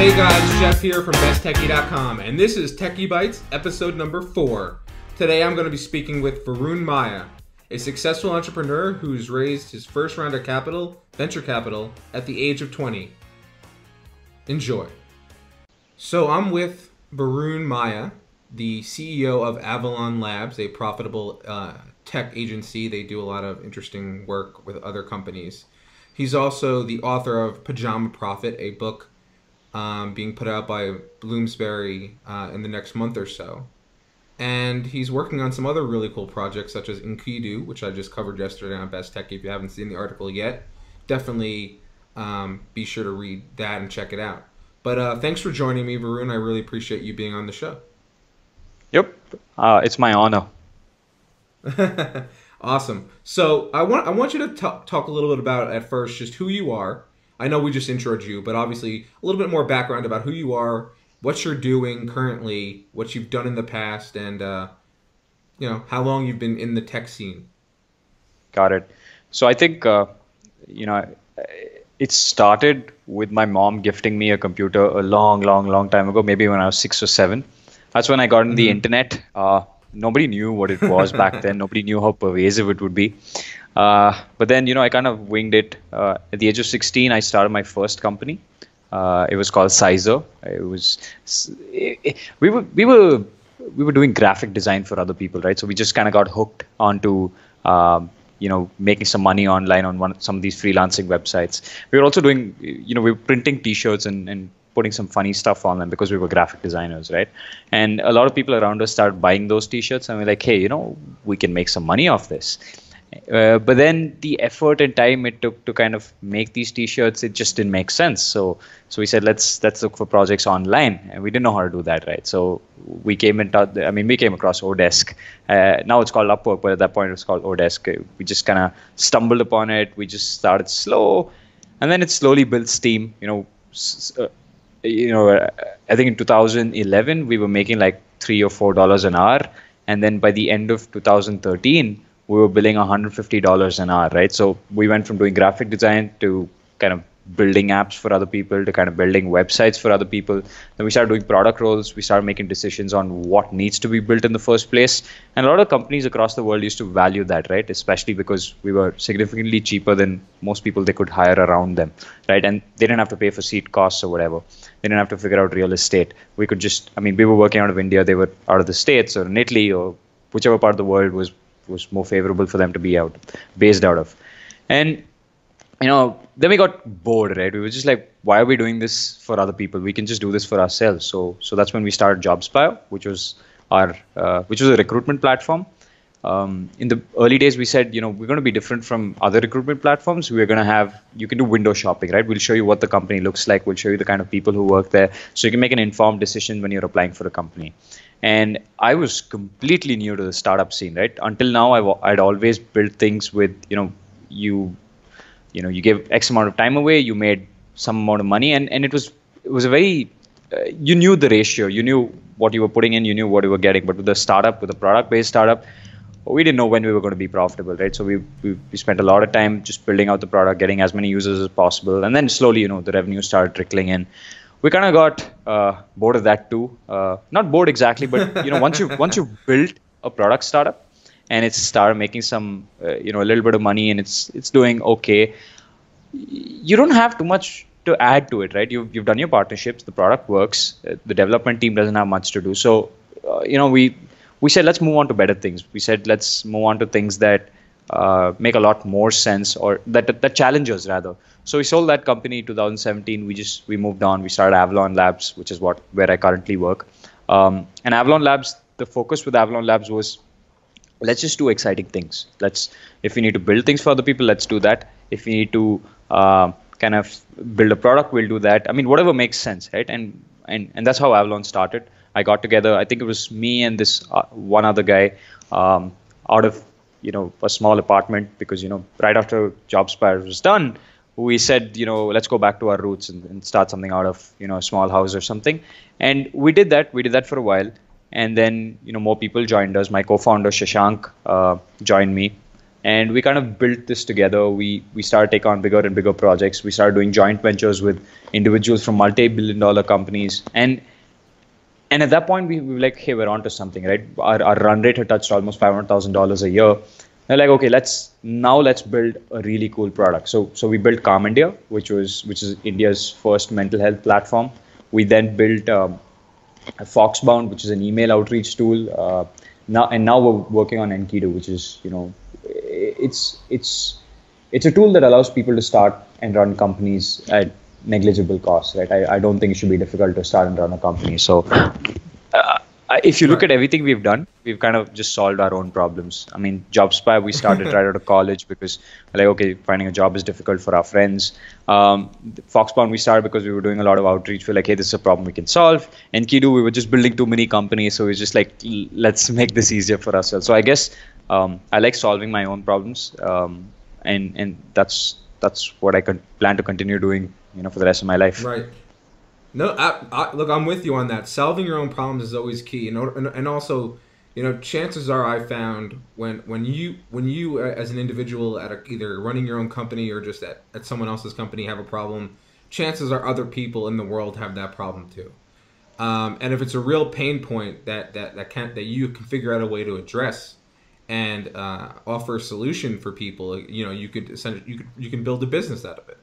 Hey guys, Jeff here from BestTechie.com, and this is Techie Bites, episode number 4. Today I'm going to be speaking with Varun Mayya, a successful entrepreneur who's raised his first round of venture capital, at the age of 20. Enjoy. So I'm with Varun Mayya, the CEO of Avalon Labs, a profitable tech agency. They do a lot of interesting work with other companies. He's also the author of Pajama Profit, a book being put out by Bloomsbury in the next month or so. And he's working on some other really cool projects such as Enkidu, which I just covered yesterday on Best Techie. If you haven't seen the article yet, definitely be sure to read that and check it out. But thanks for joining me, Varun. I really appreciate you being on the show. Yep, it's my honor. Awesome. So I want you to talk a little bit about, at first, just who you are. I know we just introed you, but obviously a little bit more background about who you are, what you're doing currently, what you've done in the past, and how long you've been in the tech scene. Got it. So I think it started with my mom gifting me a computer a long time ago, maybe when I was 6 or 7. That's when I got on the internet. Nobody knew what it was back then. Nobody knew how pervasive it would be. But then, I kind of winged it. At the age of 16, I started my first company. It was called Sizer. We were doing graphic design for other people, right? So we just kind of got hooked onto making some money online on some of these freelancing websites. We were also doing, we were printing T-shirts and putting some funny stuff on them because we were graphic designers, right? And a lot of people around us started buying those T-shirts, and we're like, hey, we can make some money off this. But then the effort and time it took to kind of make these T-shirts, it just didn't make sense. So we said, let's look for projects online, and we didn't know how to do that, right? So we came across Odesk. Now it's called Upwork, but at that point it was called Odesk. We just kind of stumbled upon it. We just started slow, and then it slowly built steam. I think in 2011 we were making like $3 or $4 an hour, and then by the end of 2013 we were billing $150 an hour, right? So we went from doing graphic design to kind of building apps for other people to kind of building websites for other people. Then we started doing product roles. We started making decisions on what needs to be built in the first place. And a lot of companies across the world used to value that, right? Especially because we were significantly cheaper than most people they could hire around them, right? And they didn't have to pay for seat costs or whatever. They didn't have to figure out real estate. We could just, we were working out of India. They were out of the States or in Italy or whichever part of the world was more favorable for them to be based out of. And then we got bored, right? We were just like, why are we doing this for other people? We can just do this for ourselves. So that's when we started JobsBio, which was a recruitment platform. In the early days, we said, we're going to be different from other recruitment platforms. We're going to you can do window shopping, right? We'll show you what the company looks like. We'll show you the kind of people who work there. So you can make an informed decision when you're applying for a company. And I was completely new to the startup scene, right? Until now, I'd always built things with, you gave X amount of time away, you made some amount of money, and it was a very, you knew the ratio, you knew what you were putting in, you knew what you were getting. But with a product-based startup, we didn't know when we were going to be profitable, right? So we spent a lot of time just building out the product, getting as many users as possible, and then slowly, the revenue started trickling in. We kind of got bored of that too. Not bored exactly, but once you've built a product startup and it's started making some a little bit of money and it's doing okay, you don't have too much to add to it, right? You've done your partnerships, the product works, the development team doesn't have much to do. So we said let's move on to better things. We said let's move on to things that make a lot more sense, or that challenge us rather. So we sold that company in 2017. We moved on. We started Avalon Labs, which is where I currently work. And Avalon Labs, the focus with Avalon Labs was, let's just do exciting things. If we need to build things for other people, let's do that. If we need to kind of build a product, we'll do that. Whatever makes sense, right? And that's how Avalon started. I got together. I think it was me and this one other guy out of a small apartment because right after JobsBio was done, we said, let's go back to our roots and start something out of, a small house or something. And we did that. We did that for a while. And then, more people joined us. My co-founder, Shashank, joined me. And we kind of built this together. We started taking on bigger and bigger projects. We started doing joint ventures with individuals from multi-billion-dollar companies. And at that point, we were like, hey, we're onto something, right? Our run rate had touched almost $500,000 a year. They're like, okay, let's build a really cool product. So we built Calm India, which is India's first mental health platform. We then built Foxbound, which is an email outreach tool. Now we're working on Enkidu, which is, it's a tool that allows people to start and run companies at negligible cost, right? I don't think it should be difficult to start and run a company. So if you look at everything we've done, we've kind of just solved our own problems. I mean, JobSpy, we started right out of college because like, okay, finding a job is difficult for our friends. Foxbound, we started because we were doing a lot of outreach. We're like, hey, this is a problem we can solve. Enkidu, we were just building too many companies. So we're just like, let's make this easier for ourselves. So I guess I like solving my own problems. And that's what I plan to continue doing, for the rest of my life. Right. No, look, I'm with you on that. Solving your own problems is always key, and also, chances are I found when you as an individual at either running your own company or just at someone else's company have a problem, chances are other people in the world have that problem too. And if it's a real pain point that you can figure out a way to address and offer a solution for people, you can build a business out of it.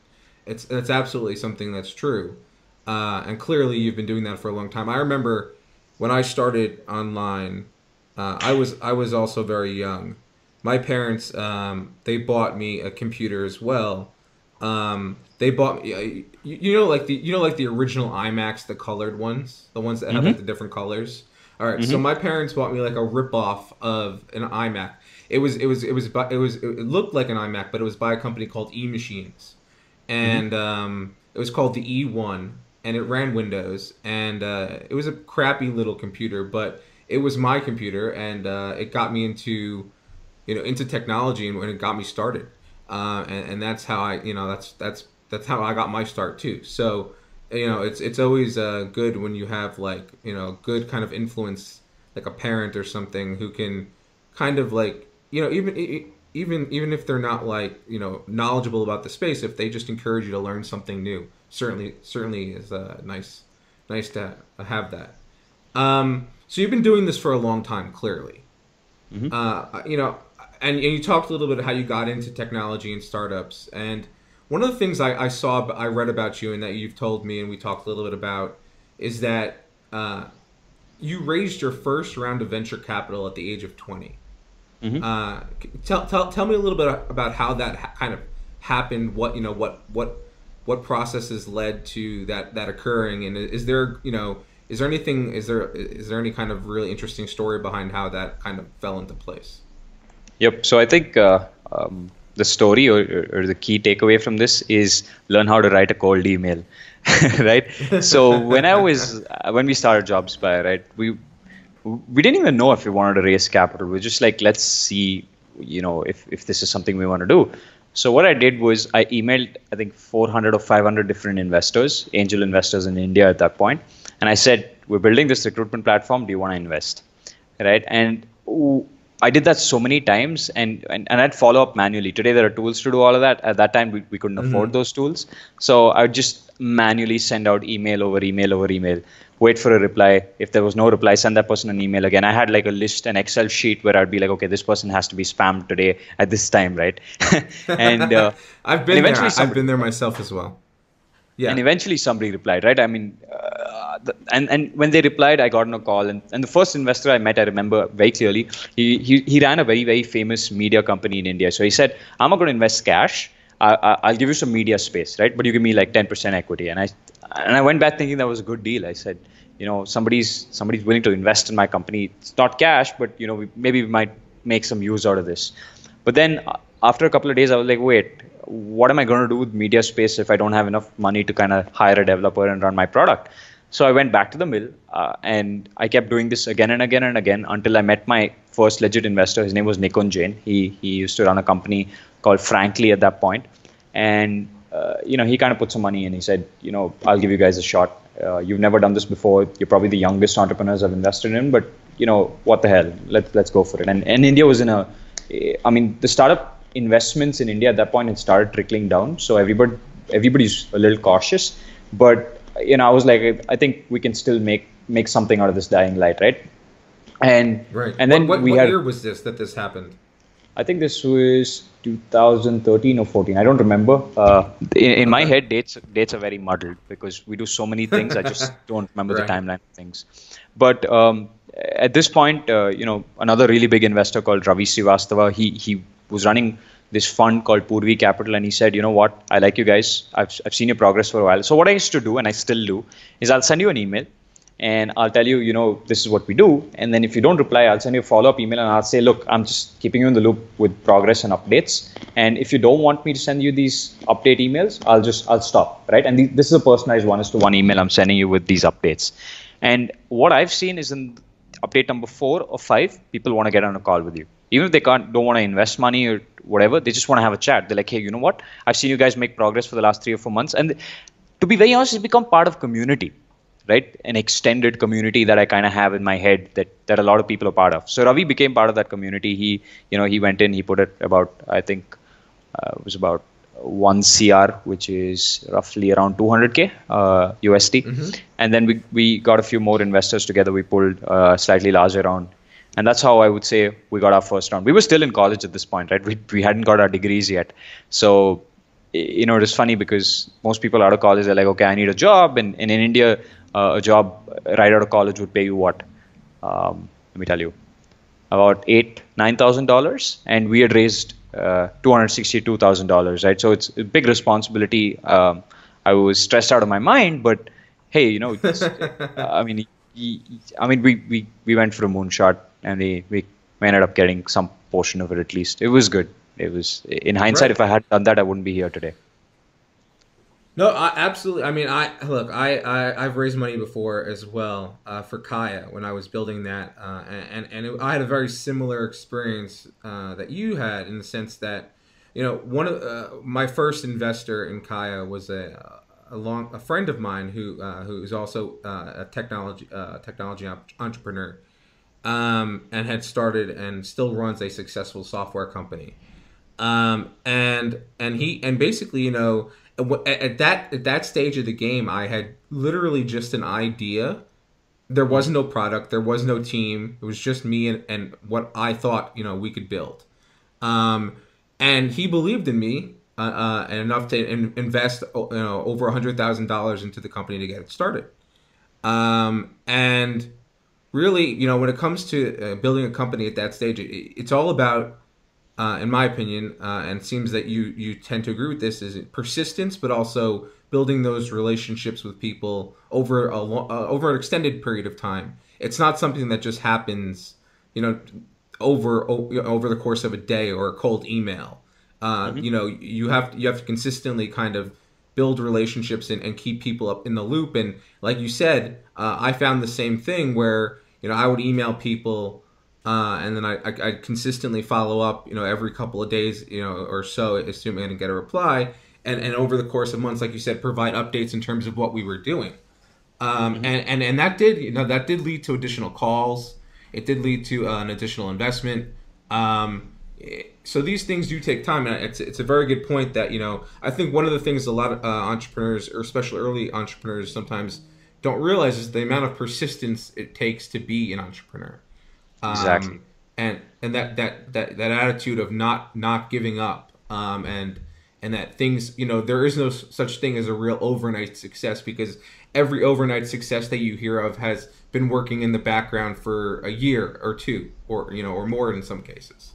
That's absolutely something that's true. And clearly you've been doing that for a long time. I remember when I started online, I was also very young. My parents, they bought me a computer as well. They bought me, like the original iMacs, the colored ones, the ones that have like the different colors. All right. So my parents bought me like a ripoff of an iMac. It looked like an iMac, but it was by a company called E-Machines. And it was called the E1, and it ran Windows, and it was a crappy little computer, but it was my computer, and it got me into technology, and it got me started, and that's how I that's how I got my start too. So it's always good when you have like good kind of influence, like a parent or something who can kind of like even if they're not like knowledgeable about the space, if they just encourage you to learn something new, certainly is nice to have that. So you've been doing this for a long time, clearly. And you talked a little bit of how you got into technology and startups. And one of the things I read about you and that you've told me and we talked a little bit about is that you raised your first round of venture capital at the age of 20. Tell me a little bit about how that kind of happened. What processes led to that occurring, and is there any kind of really interesting story behind how that kind of fell into place? Yep. So I think the story or the key takeaway from this is learn how to write a cold email, right? So when we started JobSpy, right, we didn't even know if we wanted to raise capital. We were just like, let's see, if this is something we want to do. So what I did was I emailed, I think 400 or 500 different investors, angel investors in India at that point. And I said, we're building this recruitment platform. Do you want to invest? Right. And I did that so many times and I'd follow up manually. Today, there are tools to do all of that. At that time, we couldn't afford those tools. So I would just manually send out email over email over email, wait for a reply. If there was no reply, send that person an email again. I had like a list, an Excel sheet where I'd be like, okay, this person has to be spammed today at this time, right? And I've been there. I've been there myself as well. Yeah. And eventually somebody replied, right? I mean, and when they replied, I got on a call. And the first investor I met, I remember very clearly, he ran a very, very famous media company in India. So he said, I'm not going to invest cash. I'll give you some media space, right? But you give me like 10% equity. And I went back thinking that was a good deal. I said, somebody's willing to invest in my company. It's not cash, but maybe we might make some use out of this. But then after a couple of days, I was like, wait, what am I going to do with media space if I don't have enough money to kind of hire a developer and run my product? So I went back to the mill and I kept doing this again and again and again until I met my first legit investor. His name was Nikon Jain. He used to run a company called Frankly at that point. And, he kind of put some money in. He said, I'll give you guys a shot. You've never done this before. You're probably the youngest entrepreneurs I've invested in, but, what the hell? Let's go for it. And India was the startup investments in India at that point had started trickling down. So everybody's a little cautious. But I was like, I think we can still make something out of this dying light, right? And Right. and What then what we what had, year was this happened? I think this was 2013 or 14. I don't remember. In my Okay. head, dates are very muddled because we do so many things. I just don't remember the Right. timeline of things. But at this point, another really big investor called Ravi Srivastava, he was running this fund called Purvi Capital, and he said, you know what, I like you guys. I've seen your progress for a while. So what I used to do, and I still do, is I'll send you an email and I'll tell you, this is what we do. And then if you don't reply, I'll send you a follow-up email and I'll say, look, I'm just keeping you in the loop with progress and updates. And if you don't want me to send you these update emails, I'll stop, right? And this is a personalized 1:1 email I'm sending you with these updates. And what I've seen is in update number 4 or 5, people want to get on a call with you. Even if they don't want to invest money or whatever, they just want to have a chat. They're like, hey, you know what? I've seen you guys make progress for the last 3 or 4 months. And to be very honest, it's become part of community, right? An extended community that I kind of have in my head that a lot of people are part of. So Ravi became part of that community. He went in, he put it about, I think, it was about 1 CR, which is roughly around 200K USD. And then we got a few more investors together. We pulled a slightly larger round. And that's how I would say we got our first round. We were still in college at this point, right? We hadn't got our degrees yet. So, it is funny because most people out of college are like, okay, I need a job. And in India, a job right out of college would pay you what? Let me tell you, about $9,000, and we had raised $262,000, right? So it's a big responsibility. I was stressed out of my mind, but hey, I mean, we went for a moonshot, and we ended up getting some portion of it at least. It was good. It was, in hindsight, Right. if I had done that, I wouldn't be here today. No, absolutely. I mean, I've raised money before as well for Kaya when I was building that, I had a very similar experience that you had in the sense that, one of my first investor in Kaya was a friend of mine who is also a technology entrepreneur, and had started and still runs a successful software company. And basically, at that stage of the game, I had literally just an idea. There was no product, there was no team. It was just me and what I thought we could build. And he believed in me and enough to invest over $100,000 into the company to get it started. And really, when it comes to building a company at that stage, it's all about, in my opinion, and it seems that you tend to agree with this, is persistence, but also building those relationships with people over over an extended period of time. It's not something that just happens, over the course of a day or a cold email. You have to consistently kind of build relationships and keep people up in the loop. And like you said, I found the same thing where I would email people. And then I consistently follow up, every couple of days, or so, assuming I didn't get a reply. And over the course of months, like you said, provide updates in terms of what we were doing. And that did lead to additional calls. It did lead to an additional investment. So these things do take time. And it's a very good point that, I think one of the things a lot of entrepreneurs, or especially early entrepreneurs, sometimes don't realize is the amount of persistence it takes to be an entrepreneur. Exactly. And that attitude of not giving up, and that things, there is no such thing as a real overnight success, because every overnight success that you hear of has been working in the background for a year or two, or or more in some cases.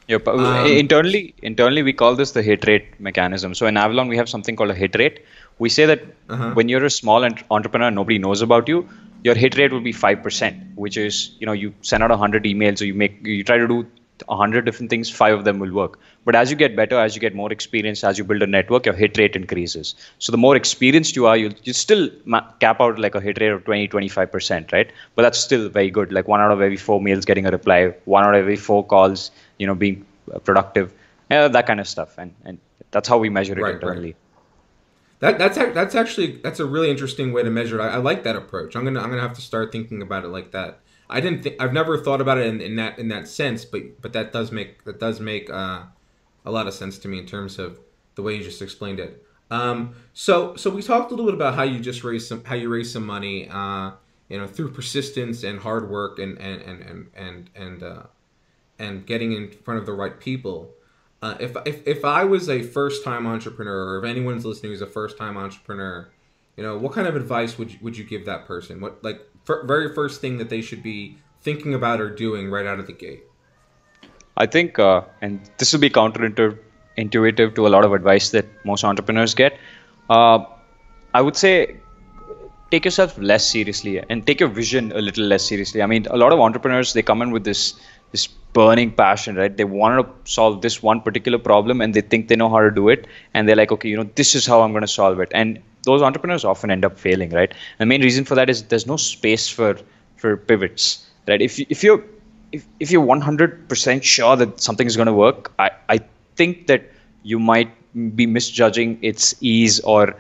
Yep. Um, Internally, we call this the hit rate mechanism. So in Avalon, we have something called a hit rate. We say that uh-huh. when you're a small entrepreneur, nobody knows about you, your hit rate will be 5%, which is, you send out 100 emails, or you try to do 100 different things, 5 of them will work. But as you get better, as you get more experience, as you build a network, your hit rate increases. So the more experienced you are, you still cap out like a hit rate of 20-25%, right? But that's still very good. Like 1 out of every 4 mails getting a reply, 1 out of every 4 calls, being productive, that kind of stuff. And that's how we measure it Right, internally. right. That's a really interesting way to measure it. I like that approach. I'm gonna have to start thinking about it like that. I've never thought about it in that sense, but that does make a lot of sense to me in terms of the way you just explained it. So we talked a little bit about how you just how you raise some money, through persistence and hard work and getting in front of the right people. If I was a first time entrepreneur, or if anyone's listening who's a first time entrepreneur, what kind of advice would you give that person? What very first thing that they should be thinking about or doing right out of the gate? I think, and this will be counterintuitive to a lot of advice that most entrepreneurs get. I would say take yourself less seriously and take your vision a little less seriously. I mean, a lot of entrepreneurs, they come in with this burning passion, right? They want to solve this one particular problem and they think they know how to do it. And they're like, okay, this is how I'm going to solve it. And those entrepreneurs often end up failing, right? The main reason for that is there's no space for pivots, right? If you're 100% sure that something is going to work, I think that you might be misjudging its ease, or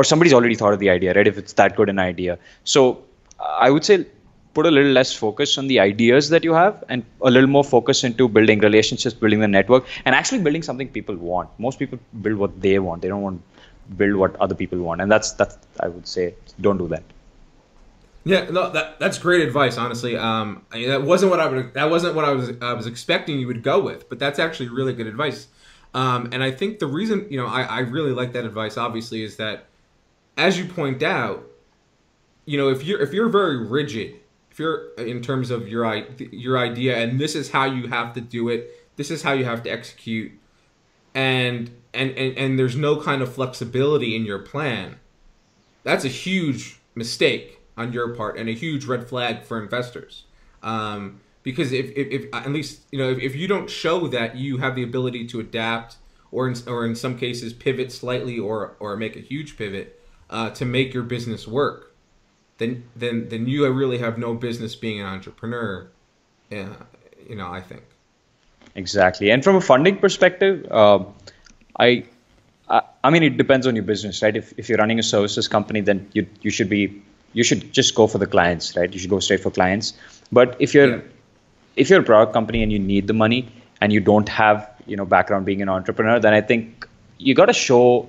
somebody's already thought of the idea, right? If it's that good an idea. So I would say put a little less focus on the ideas that you have and a little more focus into building relationships, building the network, and actually building something people want. Most people build what they want. They don't want to build what other people want. And that's I would say, don't do that. Yeah, no, that's great advice. Honestly, that wasn't what I was expecting you would go with, but that's actually really good advice. And I think the reason I really like that advice, obviously, is that, as you point out, if you're very rigid, if you're in terms of your idea, and this is how you have to do it, this is how you have to execute, and there's no kind of flexibility in your plan, that's a huge mistake on your part and a huge red flag for investors. Because if at least if you don't show that you have the ability to adapt, or in some cases pivot slightly, or make a huge pivot to make your business work, then you really have no business being an entrepreneur. I think. Exactly. And from a funding perspective, I mean, it depends on your business, right? If you're running a services company, then you should just go for the clients, right? You should go straight for clients. But if you're a product company and you need the money and you don't have background being an entrepreneur, then I think you got to show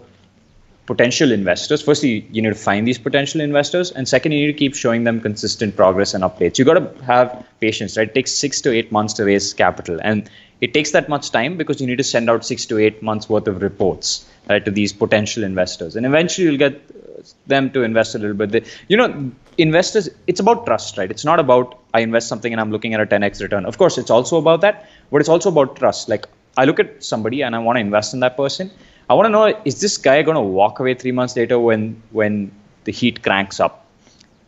potential investors. Firstly, you need to find these potential investors, and second, you need to keep showing them consistent progress and updates. You got to have patience, right? It takes 6 to 8 months to raise capital, and it takes that much time because you need to send out 6 to 8 months worth of reports, right, to these potential investors, and eventually you'll get them to invest a little bit. Investors, it's about trust, right? It's not about I invest something and I'm looking at a 10x return. Of course, it's also about that, but it's also about trust. Like, I look at somebody and I want to invest in that person. I want to know, is this guy going to walk away 3 months later when the heat cranks up,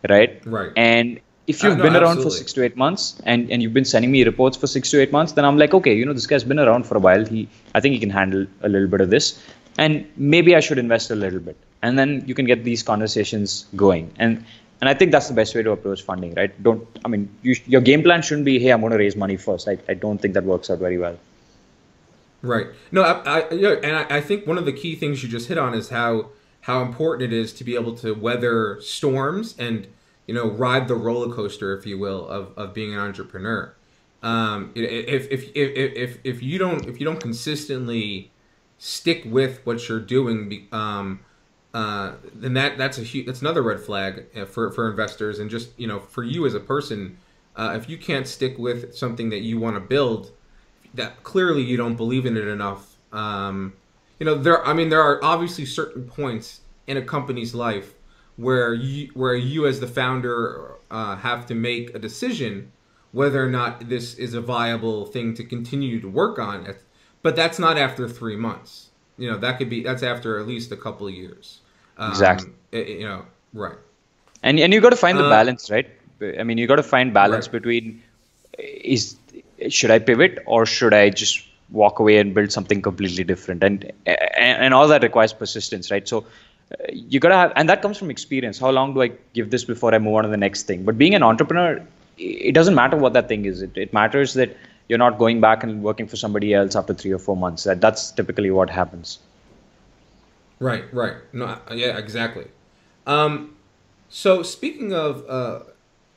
right? Right. And if you've been around for 6 to 8 months and you've been sending me reports for 6 to 8 months, then I'm like, okay, this guy's been around for a while. I think he can handle a little bit of this, and maybe I should invest a little bit. And then you can get these conversations going. And I think that's the best way to approach funding, right? Your game plan shouldn't be, hey, I'm going to raise money first. I don't think that works out very well. Right. No, I think one of the key things you just hit on is how important it is to be able to weather storms and ride the roller coaster, if you will, of being an entrepreneur. If you don't consistently stick with what you're doing, then that's another red flag for investors, and just for you as a person. If you can't stick with something that you want to build, that clearly you don't believe in it enough. There are obviously certain points in a company's life where you as the founder have to make a decision whether or not this is a viable thing to continue to work on. But that's not after 3 months. That's after at least a couple of years. Exactly. Right. And you got to find the balance, right? I mean, you got to find balance between should I pivot or should I just walk away and build something completely different? And all that requires persistence, right? So you got to have, and that comes from experience. How long do I give this before I move on to the next thing? But being an entrepreneur, it doesn't matter what that thing is. It matters that you're not going back and working for somebody else after 3 or 4 months. That's typically what happens. Right. No, yeah, exactly. So speaking of, I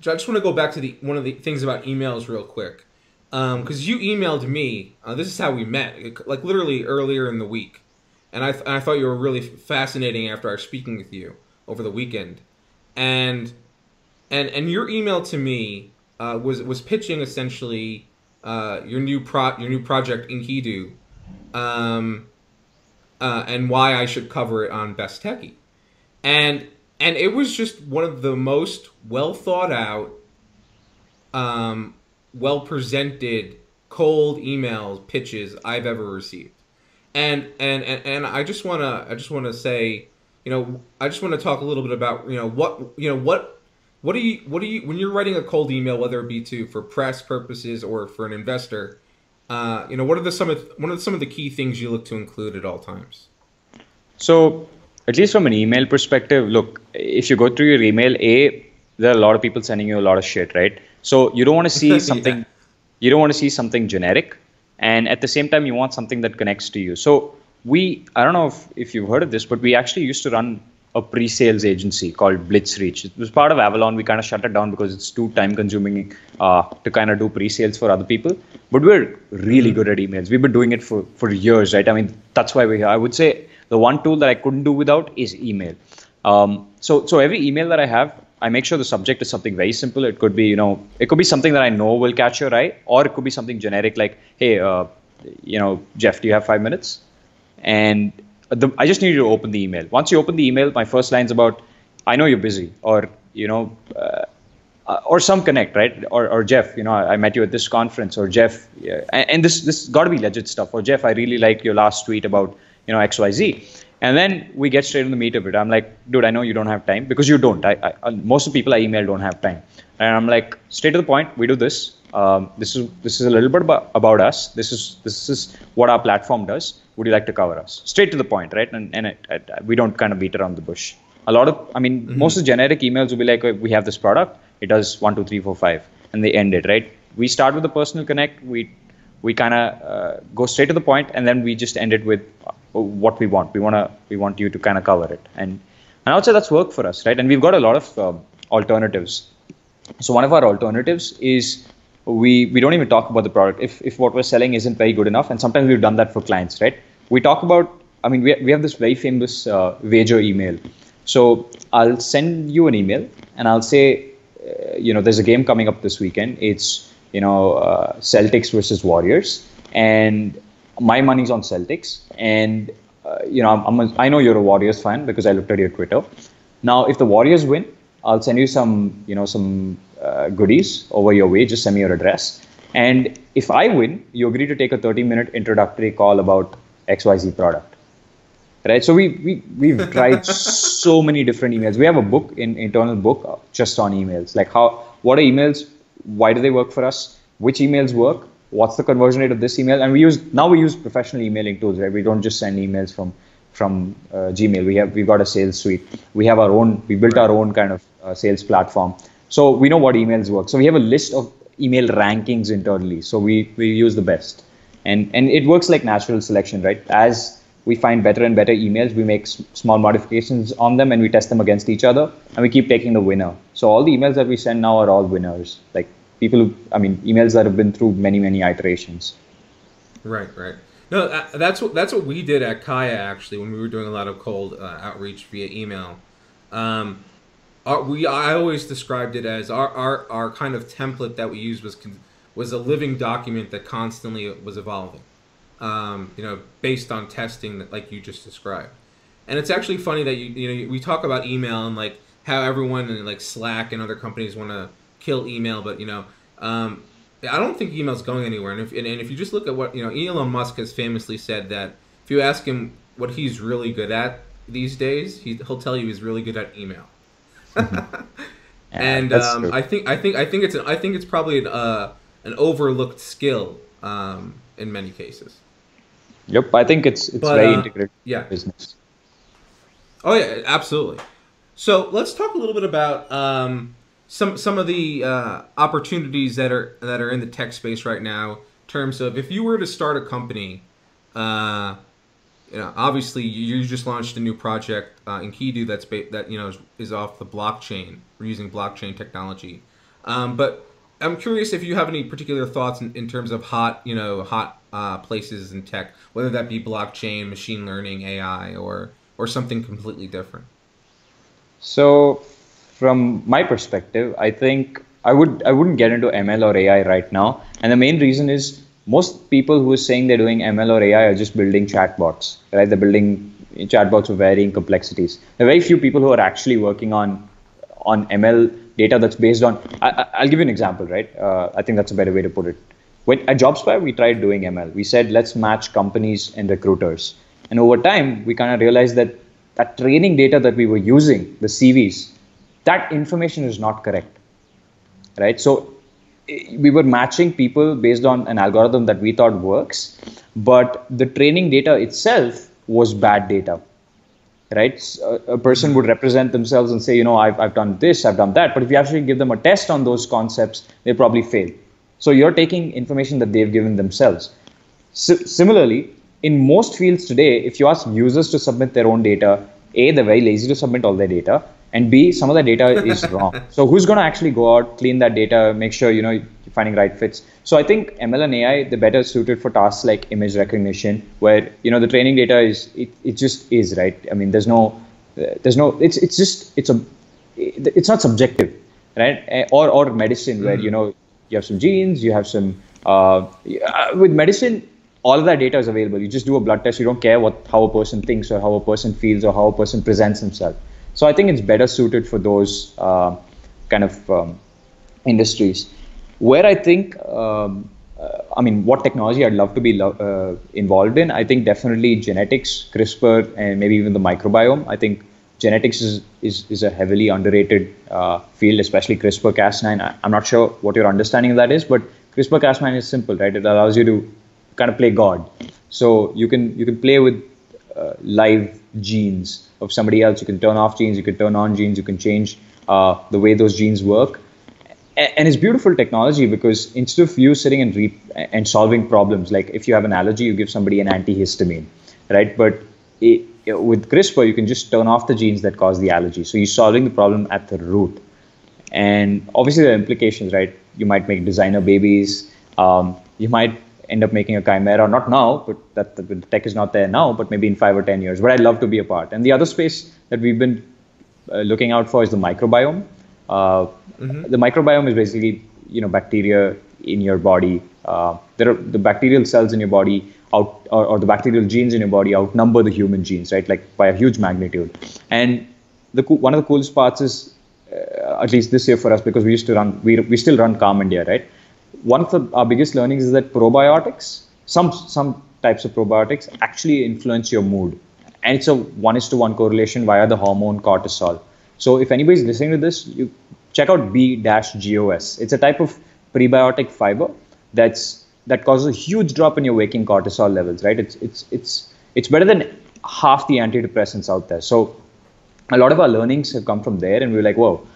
just want to go back to one of the things about emails real quick. because you emailed me. This is how we met, like literally earlier in the week, and I thought you were really fascinating after our speaking with you over the weekend, and your email to me was pitching essentially your new project Enkidu, and why I should cover it on Best Techie, and it was just one of the most well thought out, well presented cold email pitches I've ever received, and I just wanna say, I just want to talk a little bit about what do you when you're writing a cold email, whether it be for press purposes or for an investor, what are some of the key things you look to include at all times? So, at least from an email perspective, look, if you go through your email, there are a lot of people sending you a lot of shit, right? So you don't want to see something, Yeah. you don't want to see something generic, and at the same time, you want something that connects to you. So I don't know if you've heard of this, but we actually used to run a pre-sales agency called Blitzreach. It was part of Avalon. We kind of shut it down because it's too time-consuming to kind of do pre-sales for other people. But we're really good at emails. We've been doing it for years, right? I mean, that's why we're here. I would say the one tool that I couldn't do without is email. So every email that I have, I make sure the subject is something very simple. It could be, it could be something that I know will catch your eye, or it could be something generic like, hey, Jeff, do you have 5 minutes? And I just need you to open the email. Once you open the email, my first line's about, I know you're busy, or, or some connect, right? Or Jeff, I met you at this conference, or Jeff, yeah, and this got to be legit stuff. Or Jeff, I really like your last tweet about, XYZ. And then we get straight in the meat of it. I'm like, dude, I know you don't have time, because you don't. Most of the people I email don't have time. And I'm like, straight to the point. We do this. This is a little bit about us. This is what our platform does. Would you like to cover us? Straight to the point, right? And we don't kind of beat around the bush. Most of the generic emails will be like, we have this product. It does 1, 2, 3, 4, 5, and they end it, right? We start with the personal connect. We kind of go straight to the point, and then we just end it with what we want. We want you to kind of cover it, and I would say that's worked for us, right? And we've got a lot of alternatives. So one of our alternatives is we don't even talk about the product if what we're selling isn't very good enough, and sometimes we've done that for clients, right? We talk about, we have this very famous wager email. So I'll send you an email, and I'll say, there's a game coming up this weekend. It's Celtics versus Warriors, and my money's on Celtics, and I know you're a Warriors fan because I looked at your Twitter. Now, if the Warriors win, I'll send you some goodies over your way. Just send me your address, and if I win, you agree to take a 30-minute introductory call about XYZ product, right? So we've tried so many different emails. We have a book, internal book, just on emails, like what are emails, why do they work for us, which emails work, what's the conversion rate of this email, and we use professional emailing tools, right? We don't just send emails from Gmail. We've got a sales suite. We built our own kind of sales platform. So we know what emails work. So we have a list of email rankings internally. So we use the best, and it works like natural selection, right? As we find better and better emails, we make small modifications on them, and we test them against each other, and we keep taking the winner. So all the emails that we send now are all winners. Like emails that have been through many, many iterations. Right. No, that's what we did at Kaya, actually, when we were doing a lot of cold outreach via email. I always described it as our kind of template that we used was a living document that constantly was evolving, based on testing that, like you just described. And it's actually funny that we talk about email and like how everyone in like Slack and other companies want to kill email, but I don't think email's going anywhere. And if you just look at what Elon Musk has famously said, that if you ask him what he's really good at these days, he'll tell you he's really good at email. And I think it's probably an overlooked skill in many cases. Yep, I think it's very integrated yeah. business. Oh yeah, absolutely. So let's talk a little bit about some of the opportunities that are in the tech space right now. In terms of, if you were to start a company, obviously you just launched a new project, Enkidu, is off the blockchain. We're using blockchain technology, but I'm curious if you have any particular thoughts in terms of hot places in tech, whether that be blockchain, machine learning, AI, or something completely different. So, from my perspective, I think I wouldn't get into ML or AI right now, and the main reason is most people who are saying they're doing ML or AI are just building chatbots, right? They're building chatbots of varying complexities. There are very few people who are actually working on ML data that's based on. I'll give you an example, right? I think that's a better way to put it. When at JobSpy, we tried doing ML. We said let's match companies and recruiters, and over time, we kind of realized that that training data that we were using, the CVs, that information is not correct, right? So we were matching people based on an algorithm that we thought works, but the training data itself was bad data, right? So a person would represent themselves and say, I've done this, I've done that. But if you actually give them a test on those concepts, they probably fail. So you're taking information that they've given themselves. Similarly, in most fields today, if you ask users to submit their own data, A, they're very lazy to submit all their data, and B, some of the data is wrong. So who's going to actually go out, clean that data, make sure you're finding right fits? So I think ML and AI, they're better suited for tasks like image recognition, where the training data it just is, right. I mean, it's not subjective, right? Or medicine, where you have some genes, you have some with medicine. All of that data is available. You just do a blood test. You don't care how a person thinks or how a person feels or how a person presents himself. So I think it's better suited for those kind of industries. Where I think, what technology I'd love to be involved in, I think definitely genetics, CRISPR, and maybe even the microbiome. I think genetics is a heavily underrated field, especially CRISPR-Cas9. I'm not sure what your understanding of that is, but CRISPR-Cas9 is simple, right? It allows you to kind of play God. So you can play with live genes of somebody else. You can turn off genes, you can turn on genes, you can change the way those genes work. And it's beautiful technology because instead of you sitting and solving problems, like if you have an allergy, you give somebody an antihistamine, right? But with CRISPR, you can just turn off the genes that cause the allergy. So you're solving the problem at the root. And obviously there are implications, right? You might make designer babies. You might end up making a chimera, not now, but the tech is not there now, but maybe in 5 or 10 years. But I'd love to be a part. And the other space that we've been looking out for is the microbiome. The microbiome is basically, bacteria in your body. The bacterial cells in your body or the bacterial genes in your body outnumber the human genes, right? Like by a huge magnitude. And one of the coolest parts is, at least this year for us, because we still run Calm India, right? One of our biggest learnings is that probiotics, some types of probiotics actually influence your mood. And it's a 1:1 correlation via the hormone cortisol. So if anybody's listening to this, you check out B-GOS. It's a type of prebiotic fiber that causes a huge drop in your waking cortisol levels, right? It's better than half the antidepressants out there. So a lot of our learnings have come from there, and we were like, whoa,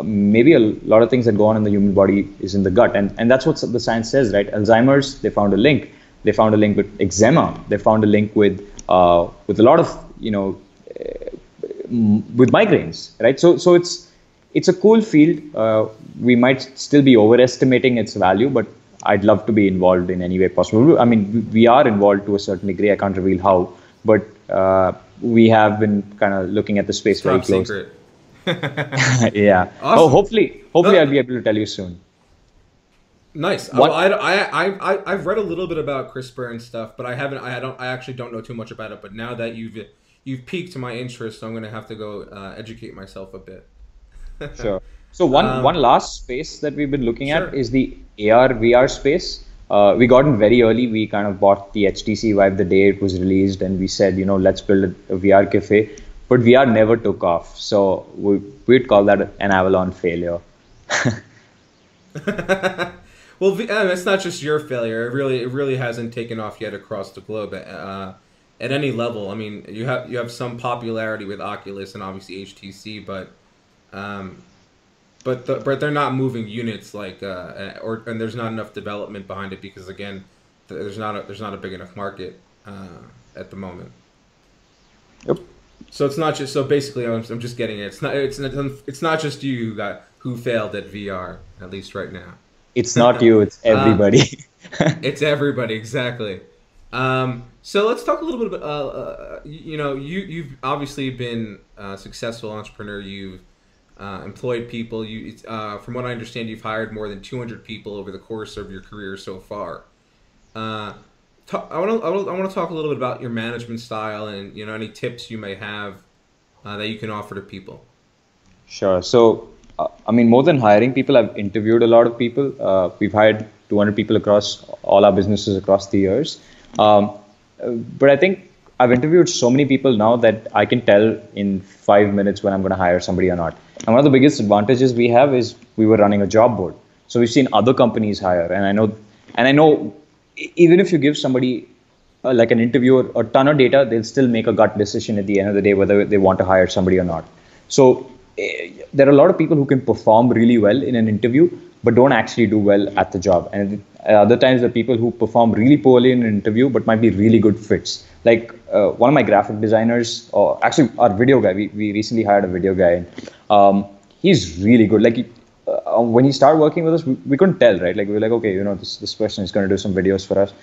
maybe a lot of things that go on in the human body is in the gut. And that's what the science says, right? Alzheimer's, they found a link. They found a link with eczema. They found a link with a lot of, with migraines, right? So it's a cool field. We might still be overestimating its value, but I'd love to be involved in any way possible. I mean, we are involved to a certain degree. I can't reveal how, but we have been kind of looking at the space very close. Secret. Yeah. Awesome. Oh, hopefully I'll be able to tell you soon. Nice. I've read a little bit about CRISPR and stuff, but I actually don't know too much about it. But now that you've piqued my interest, so I'm going to have to go educate myself a bit. Sure. So one last space that we've been looking at is the AR VR space. We got in very early. We kind of bought the HTC Vive the day it was released, and we said, let's build a VR cafe. But VR never took off, so we'd call that an Avalon failure. Well, it's not just your failure. It really hasn't taken off yet across the globe at any level. I mean, you have some popularity with Oculus and obviously HTC, but they're not moving units and there's not enough development behind it because again, there's not a big enough market at the moment. Yep. So it's not just basically I'm just getting it. It's not just you who failed at VR, at least right now. It's not you, it's uh, everybody. it's everybody, exactly. So let's talk a little bit about, you've obviously been a successful entrepreneur. You've employed people. From what I understand, you've hired more than 200 people over the course of your career so far. Uh, I want to talk a little bit about your management style and any tips you may have that you can offer to people. Sure. So, I mean, more than hiring people, I've interviewed a lot of people. We've hired 200 people across all our businesses across the years. Um, but I think I've interviewed so many people now that I can tell in 5 minutes when I'm going to hire somebody or not. And one of the biggest advantages we have is we were running a job board. So we've seen other companies hire, and I know, even if you give somebody like an interviewer a ton of data, they'll still make a gut decision at the end of the day whether they want to hire somebody or not. So there are a lot of people who can perform really well in an interview, but don't actually do well at the job. And other times, there are people who perform really poorly in an interview, but might be really good fits. Like one of my graphic designers, or actually our video guy, we recently hired a video guy. And, he's really good. Like when he started working with us, we couldn't tell, right? Like we were like, okay, this person is going to do some videos for us.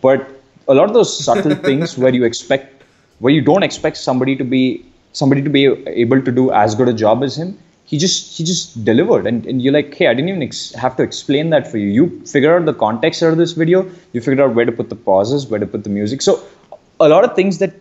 But a lot of those subtle things where you don't expect somebody to be able to do as good a job as him, he just delivered. And you're like, hey, I didn't even have to explain that for you. You figure out the context out of this video. You figured out where to put the pauses, where to put the music. So a lot of things that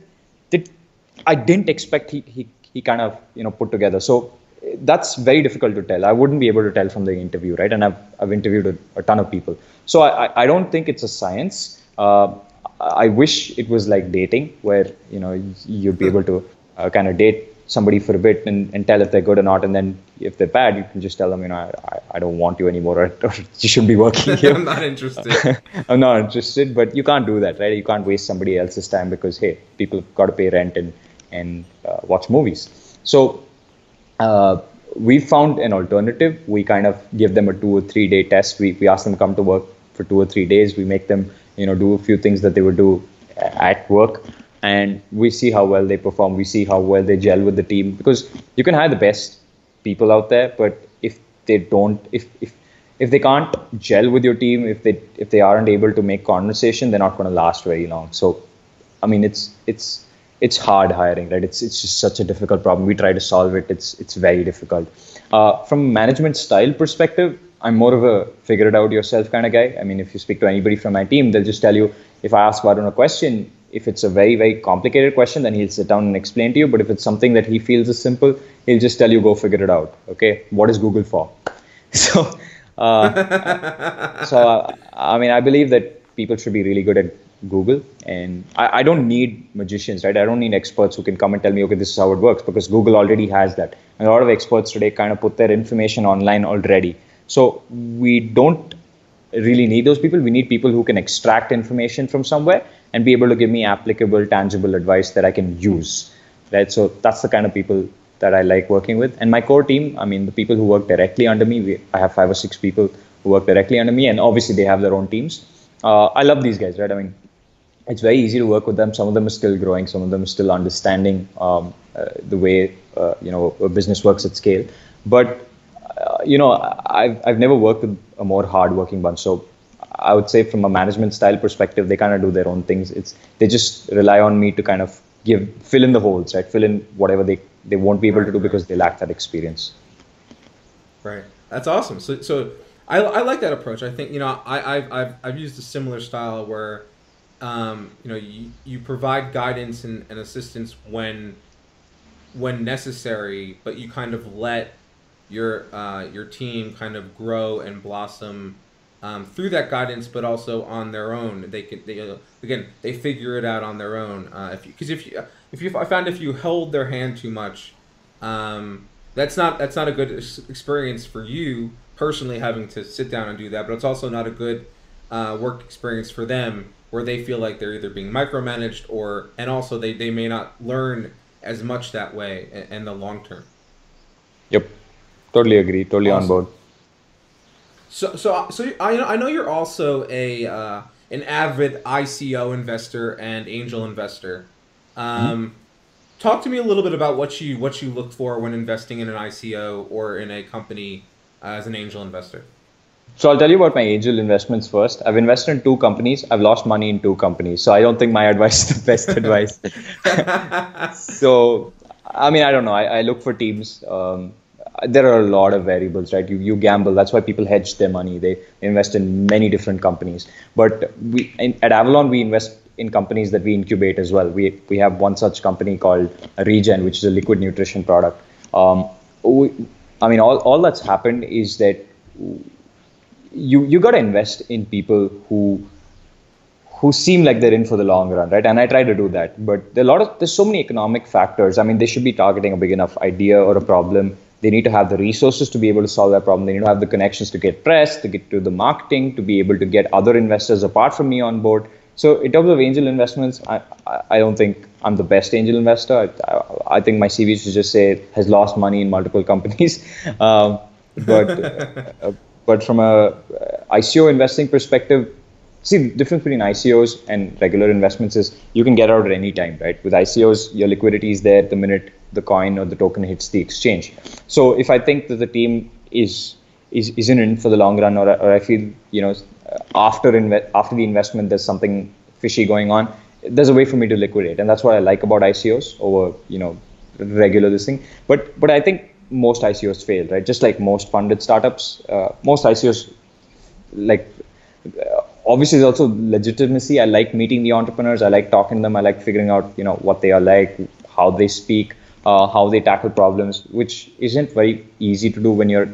I didn't expect he kind of put together. So that's very difficult to tell. I wouldn't be able to tell from the interview, right? And I've interviewed a ton of people. So I don't think it's a science. I wish it was like dating, where you'd be able to kind of date somebody for a bit and tell if they're good or not, and then if they're bad, you can just tell them, I don't want you anymore, or you shouldn't be working here. I'm not interested. I'm not interested, but you can't do that, right? You can't waste somebody else's time because hey, people have got to pay rent and watch movies. So we found an alternative. We kind of give them a 2 or 3 day test. We ask them to come to work for 2 or 3 days. We make them do a few things that they would do at work, and we see how well they perform. We see how well they gel with the team, because you can hire the best people out there, but if they don't, if they can't gel with your team, if they aren't able to make conversation, they're not going to last very long. So I mean, it's hard hiring, right? It's just such a difficult problem. We try to solve it. It's very difficult. From a management style perspective, I'm more of a figure it out yourself kind of guy. I mean, if you speak to anybody from my team, they'll just tell you, if I ask Varun a question, if it's a very, very complicated question, then he'll sit down and explain to you. But if it's something that he feels is simple, he'll just tell you, go figure it out. Okay, what is Google for? So, I mean, I believe that people should be really good at Google, and I don't need magicians, right? I don't need experts who can come and tell me, okay, this is how it works, because Google already has that. And a lot of experts today kind of put their information online already. So we don't really need those people. We need people who can extract information from somewhere and be able to give me applicable, tangible advice that I can use, right? So that's the kind of people that I like working with. And my core team, I mean, the people who work directly under me, I have 5 or 6 people who work directly under me, and obviously they have their own teams. I love these guys, right? I mean, it's very easy to work with them. Some of them are still growing. Some of them are still understanding the way a business works at scale. But I've never worked with a more hardworking bunch. So I would say, from a management style perspective, they kind of do their own things. They just rely on me to kind of fill in the holes, right? Fill in whatever they won't be able to do because they lack that experience. Right. That's awesome. So I like that approach. I think I've used a similar style where you provide guidance and assistance when necessary, but you kind of let your team kind of grow and blossom through that guidance, but also on their own. They figure it out on their own. I found if you hold their hand too much, that's not a good experience for you personally, having to sit down and do that. But it's also not a good work experience for them, where they feel like they're either being micromanaged, and also they may not learn as much that way in the long term. Yep, totally agree. Totally on Awesome. board. So I know you're also an avid ICO investor and angel investor. Mhm. Talk to me a little bit about what you look for when investing in an ICO or in a company as an angel investor. So I'll tell you about my angel investments first. I've invested in two companies. I've lost money in two companies. So I don't think my advice is the best advice. So, I mean, I don't know. I look for teams. There are a lot of variables, right? You gamble. That's why people hedge their money. They invest in many different companies. But at Avalon, we invest in companies that we incubate as well. We have one such company called Regen, which is a liquid nutrition product. We, I mean, all that's happened is that you got to invest in people who seem like they're in for the long run, right? And I try to do that, but there's so many economic factors. I mean, they should be targeting a big enough idea or a problem. They need to have the resources to be able to solve that problem. They need to have the connections to get press, to get to the marketing, to be able to get other investors apart from me on board. So in terms of angel investments, I don't think I'm the best angel investor. I think my CV should just say has lost money in multiple companies. But but from a ICO investing perspective, see, the difference between ICOs and regular investments is you can get out at any time, right? With ICOs, your liquidity is there the minute the coin or the token hits the exchange. So if I think that the team isn't in for the long run, or I feel, after the investment there's something fishy going on, there's a way for me to liquidate, and that's what I like about ICOs over regular this thing. But I think most ICOs fail, right? Just like most funded startups, most ICOs, like, obviously there's also legitimacy. I like meeting the entrepreneurs. I like talking to them. I like figuring out, what they are like, how they speak, how they tackle problems, which isn't very easy to do when you're,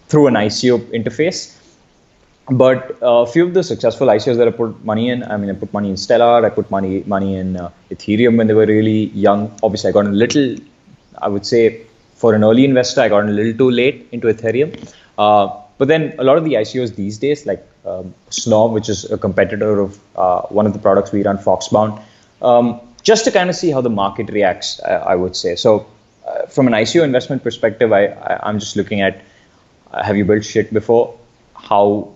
through an ICO interface. But a few of the successful ICOs that I put money in, I mean, I put money in Stellar, I put money in Ethereum when they were really young. Obviously, I got a little, I would say, for an early investor, I got a little too late into Ethereum. But then a lot of the ICOs these days, like Snob, which is a competitor of one of the products we run, Foxbound, just to kind of see how the market reacts, I would say. So from an ICO investment perspective, I'm just looking at, have you built shit before? How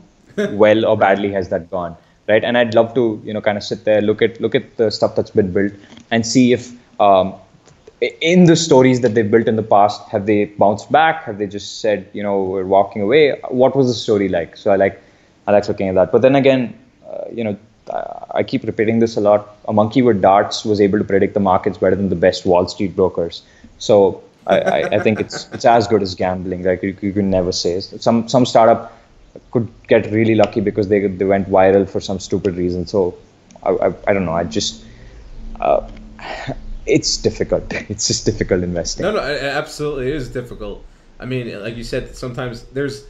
well or badly has that gone, right? And I'd love to, kind of sit there, look at the stuff that's been built and see if in the stories that they've built in the past, have they bounced back? Have they just said, we're walking away? What was the story like? So I like looking at that. But then again, I keep repeating this a lot. A monkey with darts was able to predict the markets better than the best Wall Street brokers. So I think it's as good as gambling. Like you can never say. Some startup could get really lucky because they went viral for some stupid reason. So I don't know. It's difficult. It's just difficult investing. No, it absolutely is difficult. I mean, like you said, sometimes there's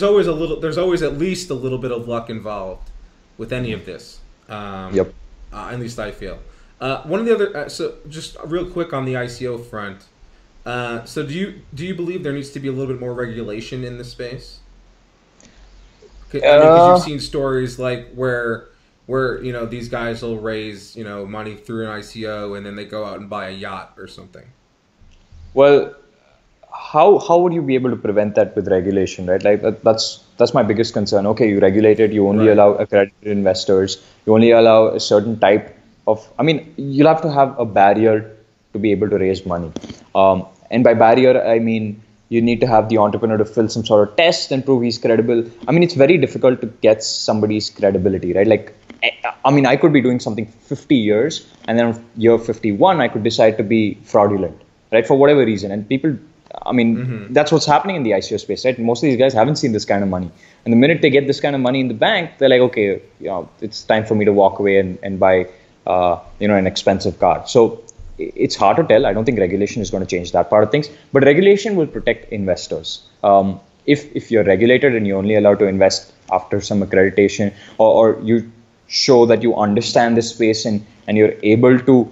always at least a little bit of luck involved with any of this. Yep. At least I feel. One of the other, so just real quick on the ICO front. So do you believe there needs to be a little bit more regulation in this space? Because you've seen stories like where these guys will raise money through an ICO and then they go out and buy a yacht or something. Well, how would you be able to prevent that with regulation, right? Like that's my biggest concern. Okay, you regulate it, you only allow accredited investors, you only allow a certain type of. I mean, you'll have to have a barrier to be able to raise money, and by barrier I mean you need to have the entrepreneur to fill some sort of test and prove he's credible. I mean, it's very difficult to get somebody's credibility, right? Like, I mean, I could be doing something 50 years and then on year 51, I could decide to be fraudulent, right? For whatever reason. And people, I mean, that's what's happening in the ICO space, right? Most of these guys haven't seen this kind of money. And the minute they get this kind of money in the bank, they're like, okay, it's time for me to walk away and buy, an expensive car. So it's hard to tell. I don't think regulation is going to change that part of things, but regulation will protect investors. If you're regulated and you're only allowed to invest after some accreditation, or you show that you understand this space and you're able to,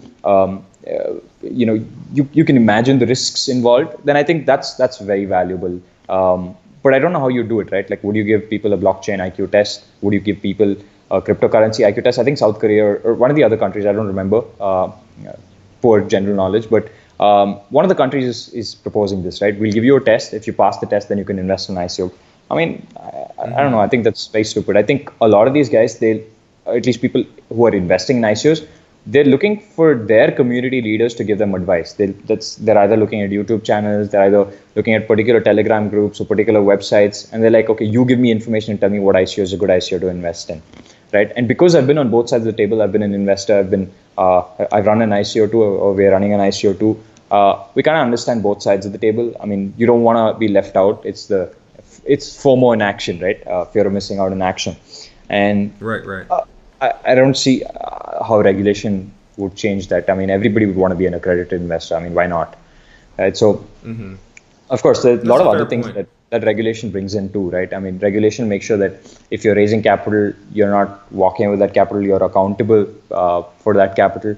you can imagine the risks involved, then I think that's very valuable. But I don't know how you do it, right? Like, would you give people a blockchain IQ test? Would you give people a cryptocurrency IQ test? I think South Korea or one of the other countries, I don't remember, poor general knowledge, but one of the countries is proposing this, right? We'll give you a test. If you pass the test, then you can invest in ICO. I mean, I don't know. I think that's very stupid. I think a lot of these guys, at least people who are investing in ICOs, they're looking for their community leaders to give them advice. They're either looking at YouTube channels, they're either looking at particular Telegram groups or particular websites, and they're like, okay, you give me information and tell me what ICO is a good ICO to invest in, right? And because I've been on both sides of the table, I've been an investor, I've run an ICO too, or we're running an ICO too. We kind of understand both sides of the table. I mean, you don't want to be left out. It's FOMO in action, right? Fear of missing out in action, and right. I don't see how regulation would change that. I mean, everybody would want to be an accredited investor. I mean, why not? Right? So, of course, there's a lot of other things that regulation brings in too, right? I mean, regulation makes sure that if you're raising capital, you're not walking with that capital, you're accountable for that capital.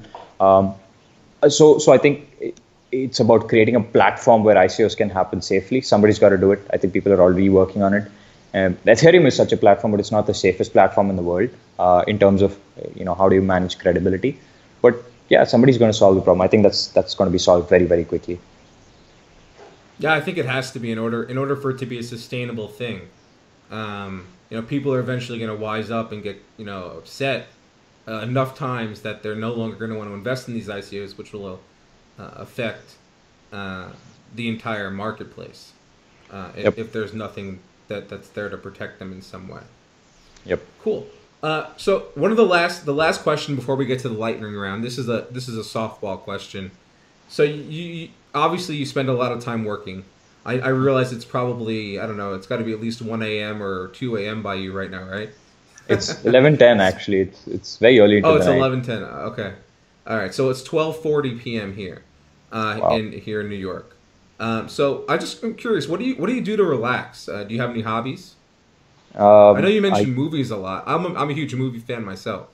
So I think it's about creating a platform where ICOs can happen safely. Somebody's got to do it. I think people are already working on it. Ethereum is such a platform, but it's not the safest platform in the world in terms of how do you manage credibility. But yeah, somebody's going to solve the problem. I think that's going to be solved very, very quickly. Yeah, I think it has to be in order for it to be a sustainable thing. People are eventually going to wise up and get upset enough times that they're no longer going to want to invest in these ICOs, which will affect the entire marketplace if there's nothing that's there to protect them in some way. Yep. Cool. So one of the last question before we get to the lightning round. This is a softball question. So you obviously you spend a lot of time working. I realize it's probably, I don't know, it's got to be at least 1 a.m. or 2 a.m. by you right now, right? It's 11:10 actually. It's very early into the night. It's 11:10. Okay. All right. So it's 12:40 p.m. here, here in New York. So I'm curious. What do you do to relax? Do you have any hobbies? I know you mentioned movies a lot. I'm a huge movie fan myself.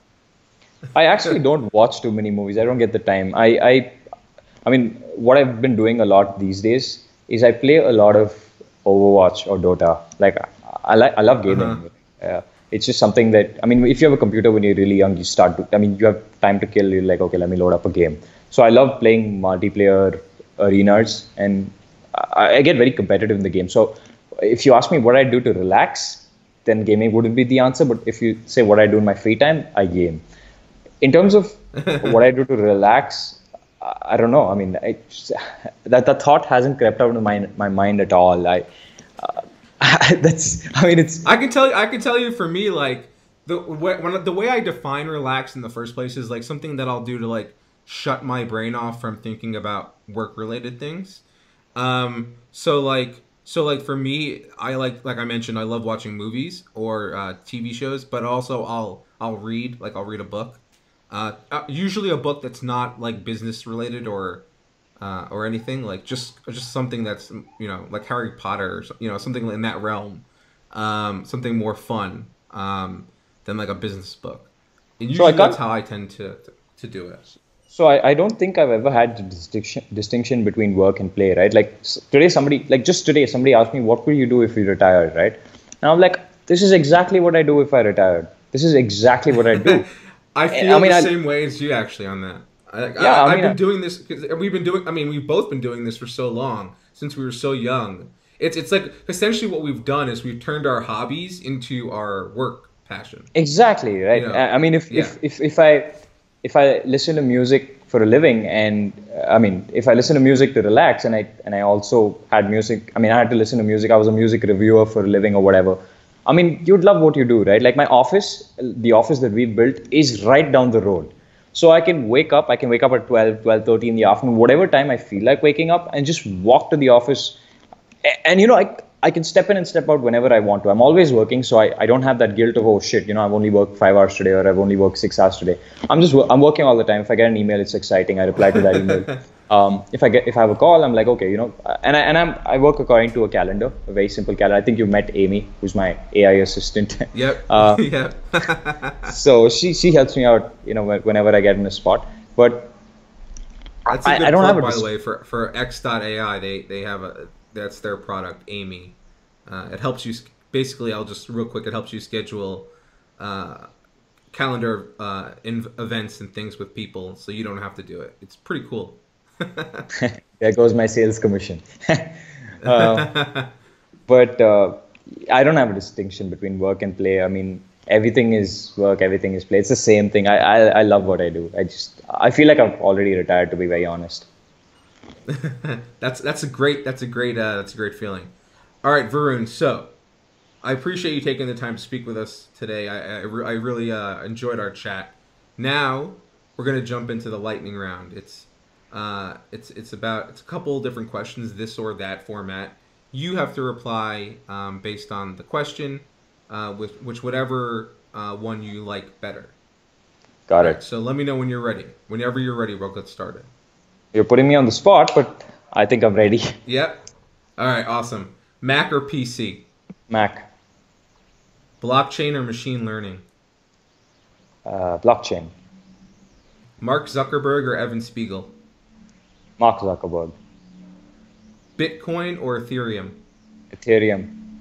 I actually don't watch too many movies. I don't get the time. I mean, what I've been doing a lot these days is I play a lot of Overwatch or Dota. Like I love gaming. It's just something that, I mean, if you have a computer when you're really young, you have time to kill. You're like, okay, let me load up a game. So I love playing multiplayer arenas, and I get very competitive in the game. So if you ask me what I do to relax, then gaming wouldn't be the answer. But if you say what I do in my free time, I game. In terms of what I do to relax, I don't know. I mean, that thought hasn't crept out into my mind at all. I can tell you for me, like the way I define relax in the first place is like something that I'll do to like shut my brain off from thinking about work related things. So like for me, I like I mentioned, I love watching movies or TV shows, but also I'll read a book. Usually a book that's not like business related or anything, like just something that's like Harry Potter, or something in that realm, something more fun than like a business book. And usually that's how I tend to do it. So I don't think I've ever had the distinction between work and play, right? Like today somebody asked me, what will you do if you retired, right? And I'm like, this is exactly what I do if I retired. This is exactly what I do. I feel the same way as you actually on that. I've been doing this because we've both been doing this for so long, since we were so young. It's like essentially what we've done is we've turned our hobbies into our work passion. Exactly, right? I mean, if I listen to music for a living, and if I listen to music to relax, and I also had music, I had to listen to music. I was a music reviewer for a living or whatever. I mean, you'd love what you do, right? Like the office that we built is right down the road. So I can wake up at 12:30 in the afternoon, whatever time I feel like waking up, and just walk to the office. And I can step in and step out whenever I want to. I'm always working, so I don't have that guilt of, oh shit, I've only worked 5 hours today, or I've only worked 6 hours today. I'm working all the time. If I get an email, it's exciting. I reply to that email. If I have a call, I'm like, okay, I work according to a calendar, a very simple calendar. I think you met Amy, who's my AI assistant. Yep. Yep. So she helps me out, whenever I get in a spot. But that's a good I don't plug, have by the way, for X.AI. They have that's their product, Amy. It helps you basically. It helps you schedule calendar events and things with people, so you don't have to do it. It's pretty cool. There goes my sales commission. But I don't have a distinction between work and play. I mean, everything is work, everything is play. It's the same thing. I love what I do. I feel like I'm already retired, to be very honest. That's a great feeling. All right, Varun. So I appreciate you taking the time to speak with us today. I really enjoyed our chat. Now we're gonna jump into the lightning round. It's a couple different questions, this or that format. You have to reply based on the question, with whatever one you like better. Got Right, it. so let me know when you're ready. Whenever you're ready, we'll get started. You're putting me on the spot, but I think I'm ready. Yep. All right, awesome. Mac or PC? Mac, Blockchain or machine learning? blockchain, Mark Zuckerberg or Evan Spiegel? Mark Zuckerberg, Bitcoin or Ethereum? Ethereum,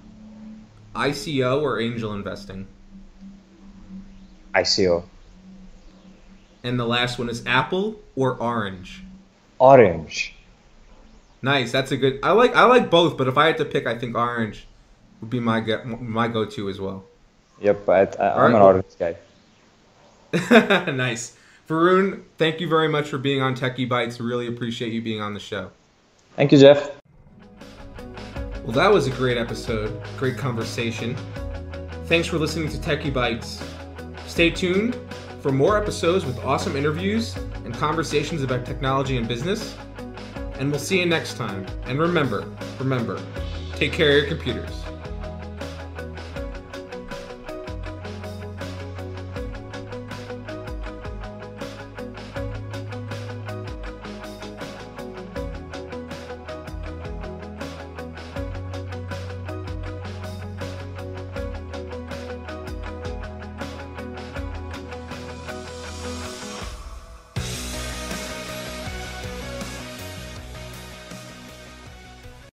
ICO or angel investing? ICO, And the last one is Apple or Orange? Orange. Nice. That's a good. I like both, but if I had to pick, I think Orange would be my go-to as well. Yep, All I'm right, an orange guy. nice. Varun, thank you very much for being on Techie Bites. Really appreciate you being on the show. Thank you, Jeff. Well, that was a great episode. Great conversation. Thanks for listening to Techie Bites. Stay tuned for more episodes with awesome interviews and conversations about technology and business. And we'll see you next time. And remember, take care of your computers.